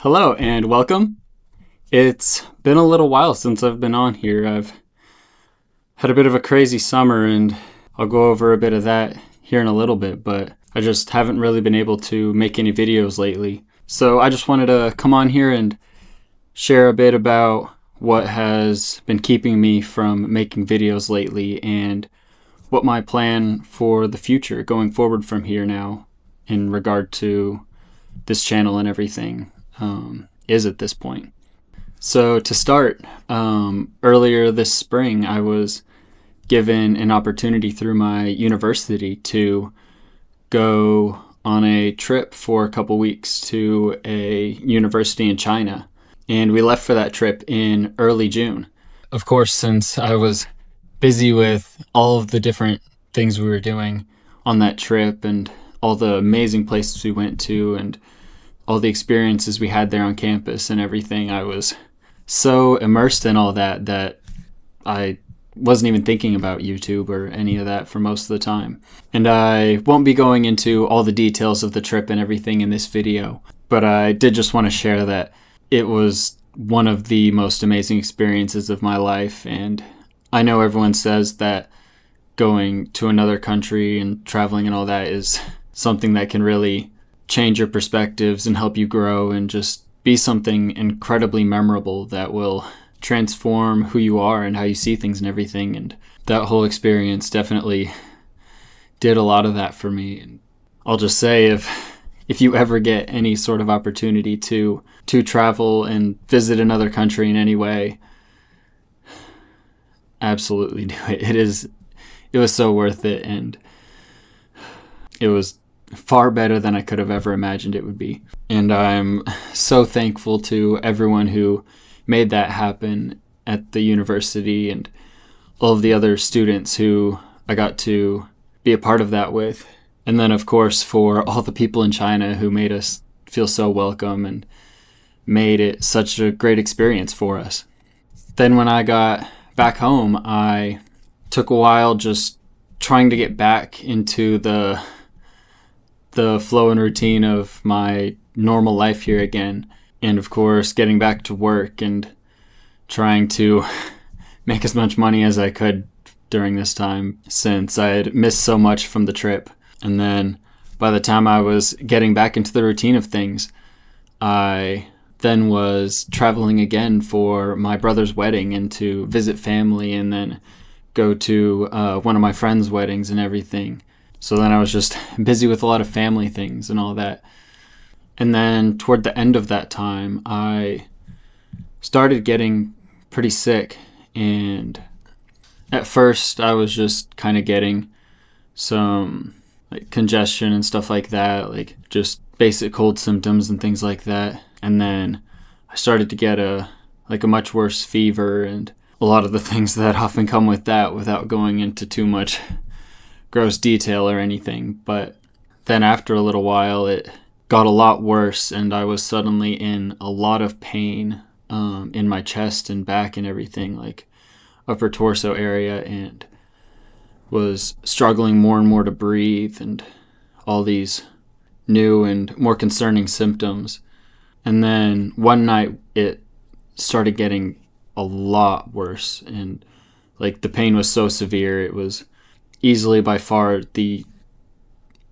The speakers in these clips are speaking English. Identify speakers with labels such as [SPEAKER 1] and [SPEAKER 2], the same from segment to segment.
[SPEAKER 1] Hello and welcome. It's been a little while since I've been on here. I've had a bit of a crazy summer and I'll go over a bit of that here in a little bit, but I just haven't really been able to make any videos lately. So I just wanted to come on here and share a bit about what has been keeping me from making videos lately and what my plan for the future going forward from here now in regard to this channel and everything is at this point. So to start, earlier this spring, I was given an opportunity through my university to go on a trip for a couple weeks to a university in China. And we left for that trip in early June. Of course, since I was busy with all of the different things we were doing on that trip and all the amazing places we went to and all the experiences we had there on campus and everything, I was so immersed in all that I wasn't even thinking about YouTube or any of that for most of the time. And I won't be going into all the details of the trip and everything in this video, but I did just want to share that it was one of the most amazing experiences of my life. And I know everyone says that going to another country and traveling and all that is something that can really change your perspectives and help you grow and just be something incredibly memorable that will transform who you are and how you see things and everything. And that whole experience definitely did a lot of that for me. And I'll just say, if you ever get any sort of opportunity to travel and visit another country in any way, absolutely do it. It was so worth it, and it was far better than I could have ever imagined it would be. And I'm so thankful to everyone who made that happen at the university and all of the other students who I got to be a part of that with. And then, of course, for all the people in China who made us feel so welcome and made it such a great experience for us. Then when I got back home, I took a while just trying to get back into the flow and routine of my normal life here again. And of course, getting back to work and trying to make as much money as I could during this time, since I had missed so much from the trip. And then by the time I was getting back into the routine of things, I then was traveling again for my brother's wedding and to visit family and then go to one of my friends' weddings and everything. So then I was just busy with a lot of family things and all that. And then toward the end of that time, I started getting pretty sick. And at first, I was just kind of getting some like congestion and stuff like that, like just basic cold symptoms and things like that. And then I started to get a much worse fever and a lot of the things that often come with that without going into too much gross detail or anything. But then after a little while, it got a lot worse and I was suddenly in a lot of pain in my chest and back and everything, like upper torso area, and was struggling more and more to breathe and all these new and more concerning symptoms. And then one night it started getting a lot worse, and like the pain was so severe. It was easily by far the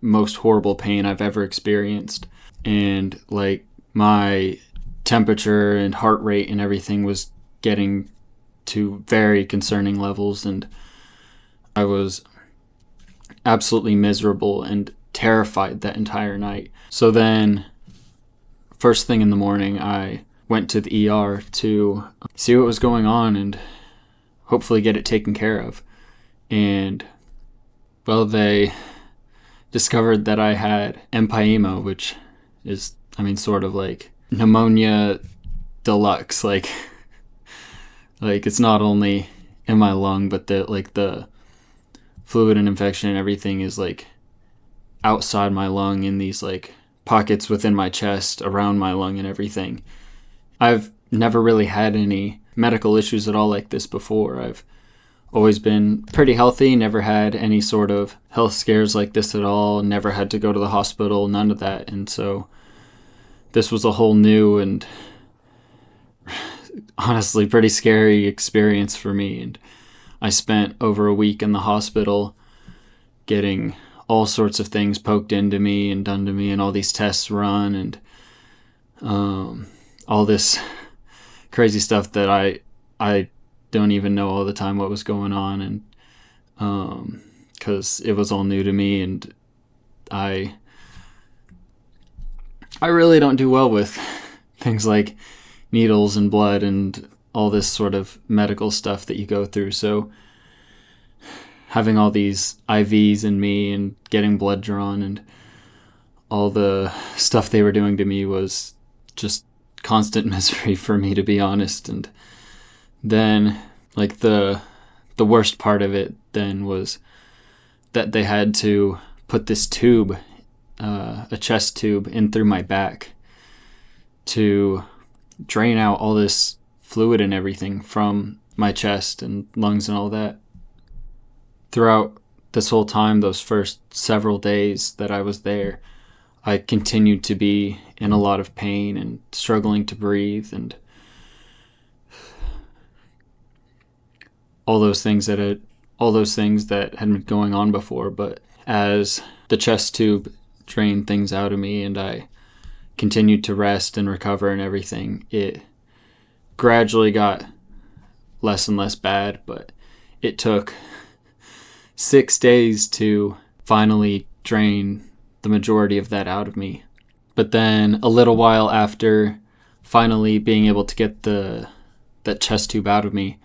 [SPEAKER 1] most horrible pain I've ever experienced. And like my temperature and heart rate and everything was getting to very concerning levels, and I was absolutely miserable and terrified that entire night. So then first thing in the morning, I went to the ER to see what was going on and hopefully get it taken care of. And well, they discovered that I had Empyema, which is, sort of like pneumonia deluxe. Like it's not only in my lung, but the fluid and infection and everything is like outside my lung in these like pockets within my chest, around my lung and everything. I've never really had any medical issues at all like this before. I've always been pretty healthy, never had any sort of health scares like this at all, never had to go to the hospital, none of that. And so this was a whole new and honestly pretty scary experience for me. And I spent over a week in the hospital getting all sorts of things poked into me and done to me, and all these tests run, and all this crazy stuff that I don't even know all the time what was going on, and because it was all new to me, and I really don't do well with things like needles and blood and all this sort of medical stuff that you go through. So having all these IVs in me and getting blood drawn and all the stuff they were doing to me was just constant misery for me, to be honest. And then, like, the worst part of it then was that they had to put this tube, a chest tube, in through my back to drain out all this fluid and everything from my chest and lungs and all that. Throughout this whole time, those first several days that I was there, I continued to be in a lot of pain and struggling to breathe, and all those things that had been going on before. But as the chest tube drained things out of me and I continued to rest and recover and everything, it gradually got less and less bad. But it took 6 days to finally drain the majority of that out of me. But then a little while after finally being able to get that chest tube out of me,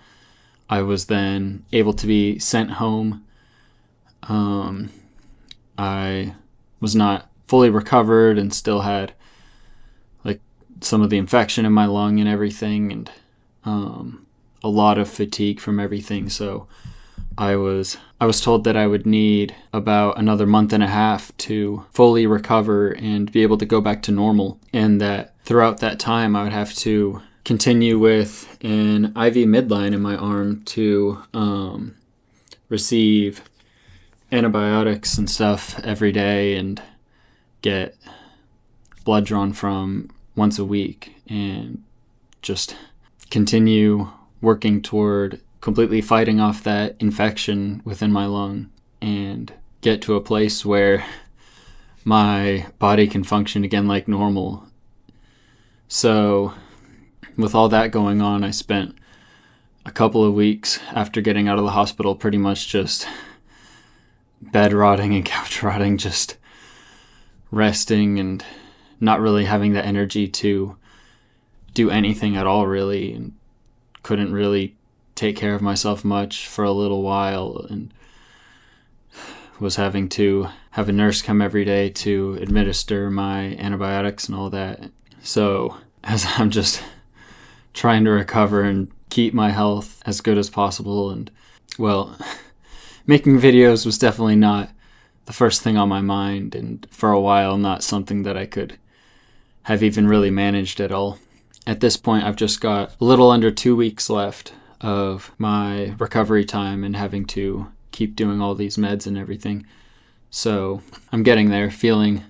[SPEAKER 1] I was then able to be sent home. I was not fully recovered and still had like some of the infection in my lung and everything, and a lot of fatigue from everything. So I was told that I would need about another month and a half to fully recover and be able to go back to normal, and that throughout that time I would have to continue with an IV midline in my arm to receive antibiotics and stuff every day and get blood drawn from once a week, and just continue working toward completely fighting off that infection within my lung and get to a place where my body can function again like normal. So with all that going on, I spent a couple of weeks after getting out of the hospital pretty much just bed rotting and couch rotting, just resting and not really having the energy to do anything at all, really, and couldn't really take care of myself much for a little while, and was having to have a nurse come every day to administer my antibiotics and all that. So as I'm just trying to recover and keep my health as good as possible, and well, making videos was definitely not the first thing on my mind, and for a while not something that I could have even really managed at all. At this point, I've just got a little under 2 weeks left of my recovery time and having to keep doing all these meds and everything. So I'm getting there, feeling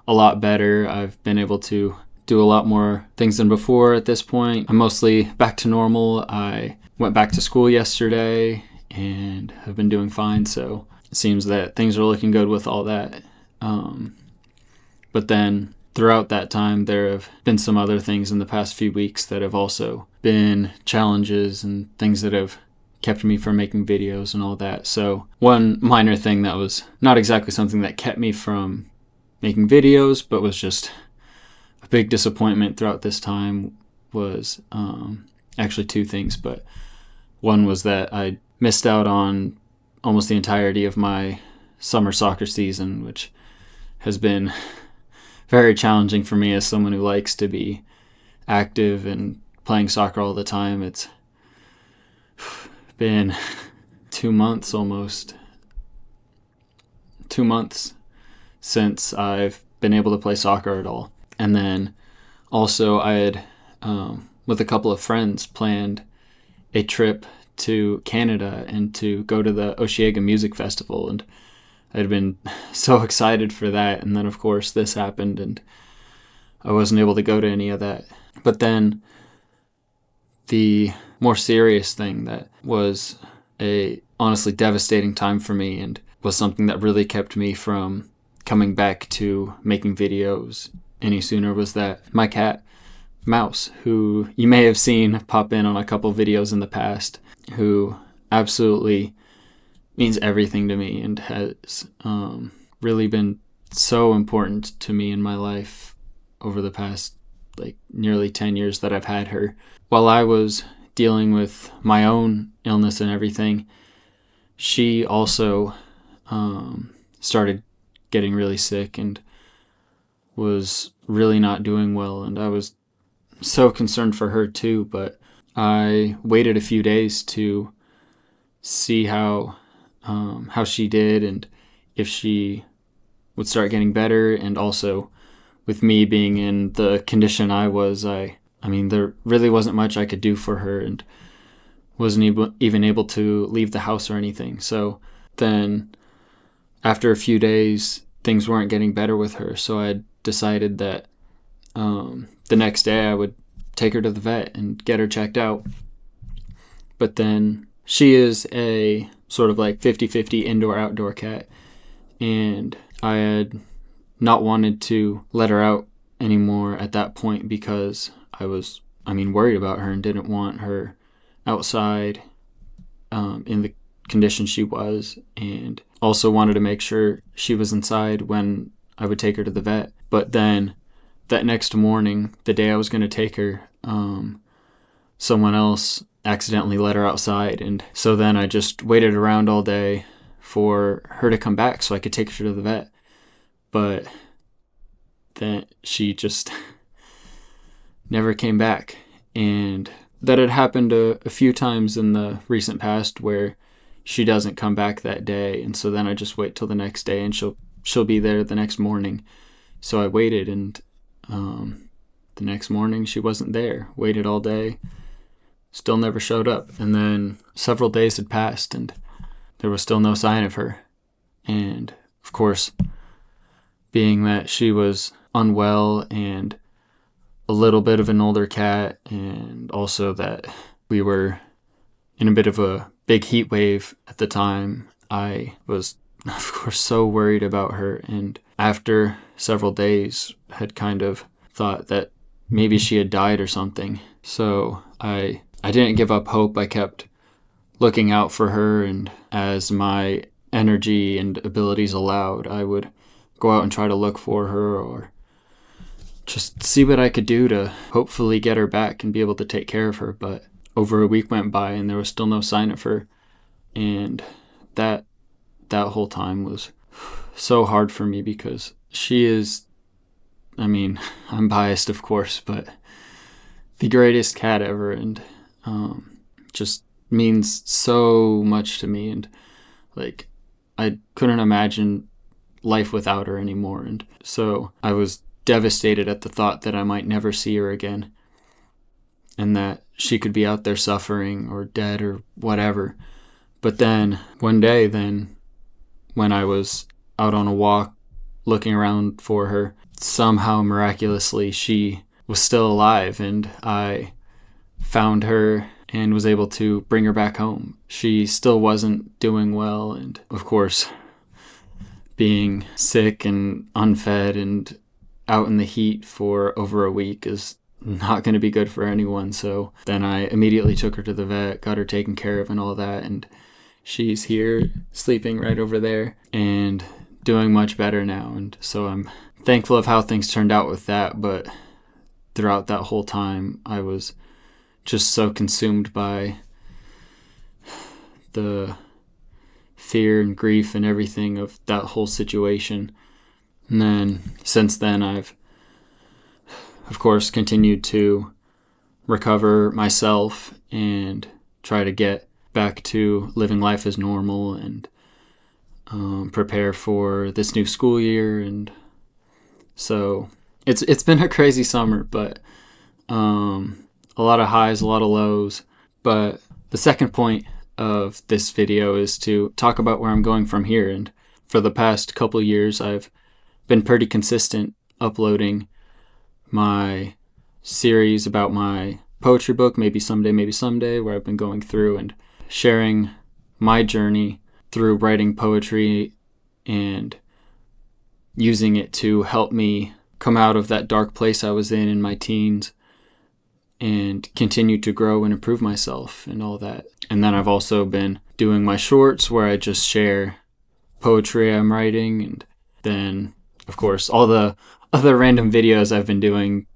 [SPEAKER 1] a lot better. I've been able to do a lot more things than before at this point. I'm mostly back to normal. I went back to school yesterday and have been doing fine, so it seems that things are looking good with all that. But then throughout that time, there have been some other things in the past few weeks that have also been challenges and things that have kept me from making videos and all that. So one minor thing that was not exactly something that kept me from making videos, but was just a big disappointment throughout this time was actually two things. But one was that I missed out on almost the entirety of my summer soccer season, which has been very challenging for me as someone who likes to be active and playing soccer all the time. It's been 2 months almost. 2 months since I've been able to play soccer at all. And then also I had, with a couple of friends, planned a trip to Canada and to go to the Osheaga Music Festival, and I'd been so excited for that. And then of course this happened, and I wasn't able to go to any of that. But then the more serious thing that was a honestly devastating time for me and was something that really kept me from coming back to making videos any sooner was that my cat, Mouse, who you may have seen pop in on a couple videos in the past, who absolutely means everything to me and has really been so important to me in my life over the past like nearly 10 years that I've had her. While I was dealing with my own illness and everything, she also started getting really sick and was really not doing well, and I was so concerned for her too, but I waited a few days to see how she did and if she would start getting better. And also with me being in the condition I was, I mean, there really wasn't much I could do for her and wasn't even able to leave the house or anything. So then after a few days, things weren't getting better with her. So I decided that the next day I would take her to the vet and get her checked out. But then she is a sort of like 50-50 indoor-outdoor cat, and I had not wanted to let her out anymore at that point because I was, worried about her and didn't want her outside in the condition she was, and also wanted to make sure she was inside when I would take her to the vet. But then that next morning, the day I was going to take her, someone else accidentally let her outside, and so then I just waited around all day for her to come back so I could take her to the vet. But then she just never came back, and that had happened a few times in the recent past where she doesn't come back that day, and so then I just wait till the next day and she'll be there the next morning. So I waited, and the next morning she wasn't there. Waited all day, still never showed up. And then several days had passed and there was still no sign of her. And of course, being that she was unwell and a little bit of an older cat, and also that we were in a bit of a big heat wave at the time, I was of course so worried about her, and after several days had kind of thought that maybe she had died or something. So I didn't give up hope. I kept looking out for her, and as my energy and abilities allowed, I would go out and try to look for her or just see what I could do to hopefully get her back and be able to take care of her. But over a week went by and there was still no sign of her, and that whole time was so hard for me because she is, I'm biased of course, but the greatest cat ever, and just means so much to me, and like I couldn't imagine life without her anymore. And so I was devastated at the thought that I might never see her again and that she could be out there suffering or dead or whatever. But then one day, when I was out on a walk looking around for her, somehow miraculously she was still alive, and I found her and was able to bring her back home. She still wasn't doing well, and of course, being sick and unfed and out in the heat for over a week is not going to be good for anyone. So then I immediately took her to the vet, got her taken care of and all that, and she's here sleeping right over there and doing much better now. And so I'm thankful of how things turned out with that, but throughout that whole time I was just so consumed by the fear and grief and everything of that whole situation. And then since then I've of course continued to recover myself and try to get back to living life as normal and prepare for this new school year. And so it's been a crazy summer, but a lot of highs, a lot of lows. But the second point of this video is to talk about where I'm going from here. And for the past couple years, I've been pretty consistent uploading my series about my poetry book, maybe someday, where I've been going through and sharing my journey through writing poetry and using it to help me come out of that dark place I was in my teens and continue to grow and improve myself and all that. And then I've also been doing my shorts where I just share poetry I'm writing, and then, of course, all the other random videos I've been doing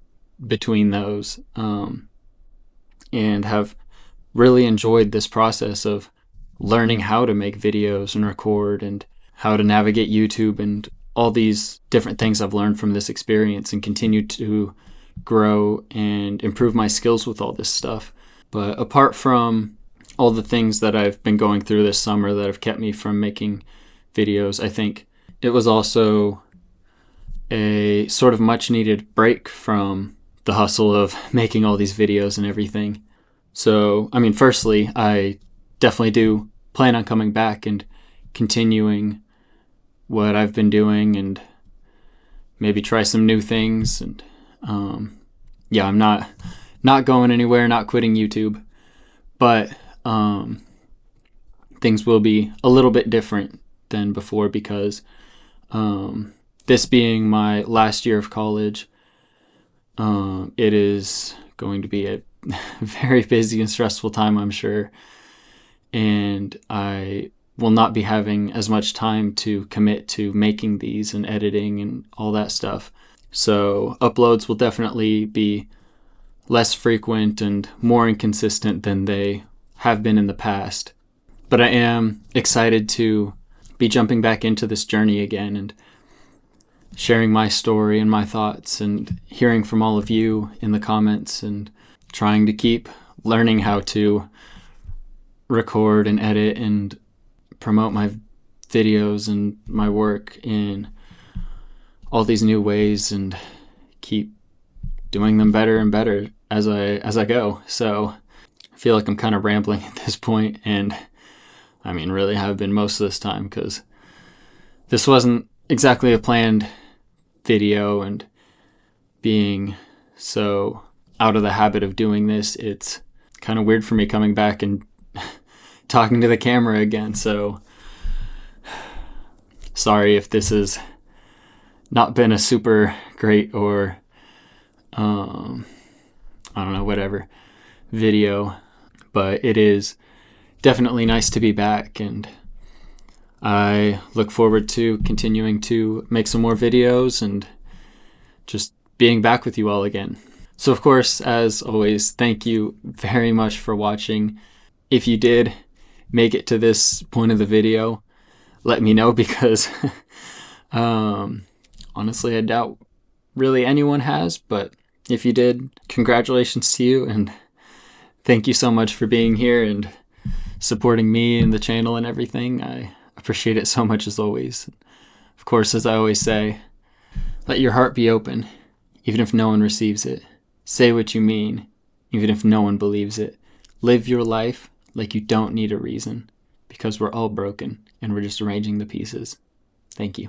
[SPEAKER 1] between those, and have really enjoyed this process of learning how to make videos and record and how to navigate YouTube and all these different things I've learned from this experience, and continue to grow and improve my skills with all this stuff. But apart from all the things that I've been going through this summer that have kept me from making videos, I think it was also a sort of much needed break from the hustle of making all these videos and everything. So, I mean, firstly, I definitely do plan on coming back and continuing what I've been doing and maybe try some new things. And yeah, I'm not going anywhere, not quitting YouTube, but things will be a little bit different than before because this being my last year of college, it is going to be a very busy and stressful time, I'm sure, and I will not be having as much time to commit to making these and editing and all that stuff. So uploads will definitely be less frequent and more inconsistent than they have been in the past. But I am excited to be jumping back into this journey again and sharing my story and my thoughts and hearing from all of you in the comments and trying to keep learning how to record and edit and promote my videos and my work in all these new ways and keep doing them better and better as I go. So I feel like I'm kind of rambling at this point, and I mean really have been most of this time because this wasn't exactly a planned video, and being so out of the habit of doing this, it's kind of weird for me coming back and talking to the camera again. So sorry if this has not been a super great or I don't know, whatever video, but it is definitely nice to be back, and I look forward to continuing to make some more videos and just being back with you all again. So of course, as always, thank you very much for watching. If you did make it to this point of the video, let me know, because honestly, I doubt really anyone has, but if you did, congratulations to you, and thank you so much for being here and supporting me and the channel and everything. I appreciate it so much, as always. Of course, as I always say, let your heart be open, even if no one receives it. Say what you mean, even if no one believes it. Live your life like you don't need a reason, because we're all broken and we're just arranging the pieces. Thank you.